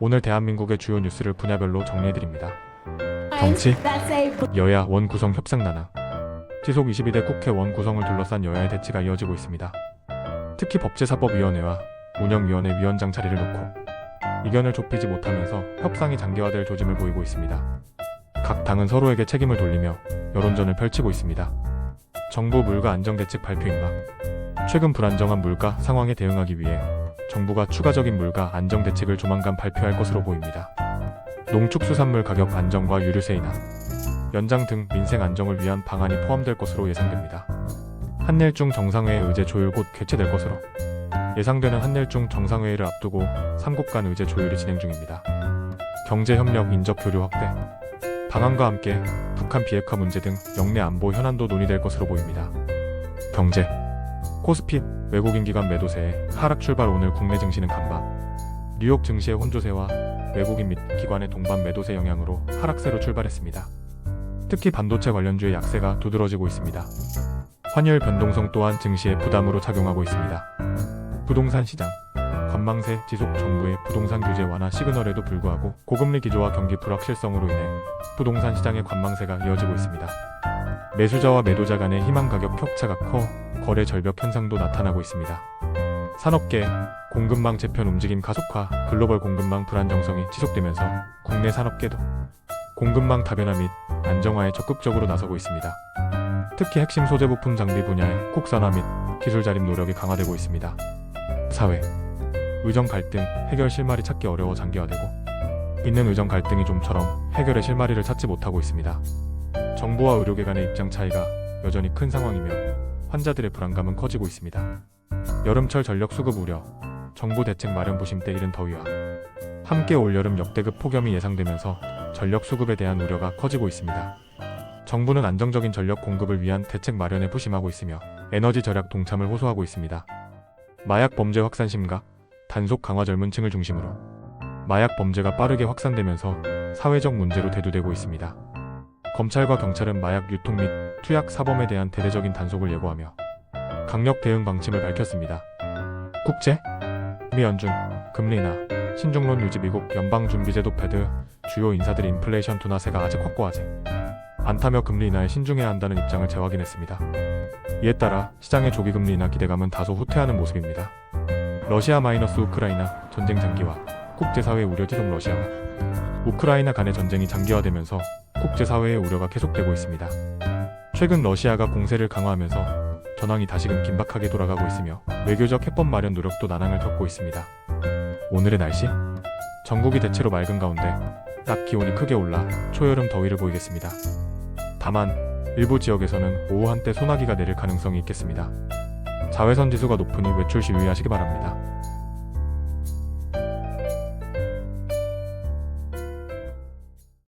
오늘 대한민국의 주요 뉴스를 분야별로 정리해드립니다. 정치, 여야 원구성 협상 난항. 지속 22대 국회 원구성을 둘러싼 여야의 대치가 이어지고 있습니다. 특히 법제사법위원회와 운영위원회 위원장 자리를 놓고 이견을 좁히지 못하면서 협상이 장기화될 조짐을 보이고 있습니다. 각 당은 서로에게 책임을 돌리며 여론전을 펼치고 있습니다. 정부 물가 안정대책 발표 임박. 최근 불안정한 물가 상황에 대응하기 위해 정부가 추가적인 물가 안정대책을 조만간 발표할 것으로 보입니다. 농축수산물 가격 안정과 유류세 인하, 연장 등 민생 안정을 위한 방안이 포함될 것으로 예상됩니다. 한일중 정상회의 의제 조율 곧 개최될 것으로 예상되는 한일중 정상회의를 앞두고 3국 간 의제 조율이 진행 중입니다. 경제협력 인적 교류 확대, 방한과 함께 북한 비핵화 문제 등 영내 안보 현안도 논의될 것으로 보입니다. 경제, 코스피 외국인 기관 매도세에 하락 출발. 오늘 국내 증시는 간밤 뉴욕 증시의 혼조세와 외국인 및 기관의 동반 매도세 영향으로 하락세로 출발했습니다. 특히 반도체 관련주의 약세가 두드러지고 있습니다. 환율 변동성 또한 증시에 부담으로 작용하고 있습니다. 부동산 시장, 관망세 지속. 정부의 부동산 규제 완화 시그널에도 불구하고 고금리 기조와 경기 불확실성으로 인해 부동산 시장의 관망세가 이어지고 있습니다. 매수자와 매도자 간의 희망 가격 격차가 커 거래 절벽 현상도 나타나고 있습니다. 산업계, 공급망 재편 움직임 가속화. 글로벌 공급망 불안정성이 지속되면서 국내 산업계도 공급망 다변화 및 안정화에 적극적으로 나서고 있습니다. 특히 핵심 소재 부품 장비 분야의 국산화 및 기술 자립 노력이 강화되고 있습니다. 사회, 의정 갈등, 해결 실마리 찾기 어려워 장기화되고 있는 의정 갈등이 좀처럼 해결의 실마리를 찾지 못하고 있습니다. 정부와 의료계 간의 입장 차이가 여전히 큰 상황이며 환자들의 불안감은 커지고 있습니다. 여름철 전력 수급 우려, 정부 대책 마련 부심 때 이른 더위와 함께 올여름 역대급 폭염이 예상되면서 전력 수급에 대한 우려가 커지고 있습니다. 정부는 안정적인 전력 공급을 위한 대책 마련에 부심하고 있으며 에너지 절약 동참을 호소하고 있습니다. 마약 범죄 확산 심각, 단속 강화. 젊은 층을 중심으로 마약 범죄가 빠르게 확산되면서 사회적 문제로 대두되고 있습니다. 검찰과 경찰은 마약 유통 및 투약 사범에 대한 대대적인 단속을 예고하며 강력 대응 방침을 밝혔습니다. 국제, 미 연준, 금리 인하, 신중론 유지. 미국 연방준비제도 패드 주요 인사들이 인플레이션 둔화세가 아직 확고하지 않다며 금리 인하에 신중해야 한다는 입장을 재확인했습니다. 이에 따라 시장의 조기 금리 인하 기대감은 다소 후퇴하는 모습입니다. 러시아 마이너스 우크라이나 전쟁 장기화, 국제사회 우려. 지속 러시아와 우크라이나 간의 전쟁이 장기화되면서 국제사회의 우려가 계속되고 있습니다. 최근 러시아가 공세를 강화하면서 전황이 다시금 긴박하게 돌아가고 있으며 외교적 해법 마련 노력도 난항을 겪고 있습니다. 오늘의 날씨, 전국이 대체로 맑은 가운데 낮 기온이 크게 올라 초여름 더위를 보이겠습니다. 다만 일부 지역에서는 오후 한때 소나기가 내릴 가능성이 있겠습니다. 자외선 지수가 높으니 외출 시 유의하시기 바랍니다.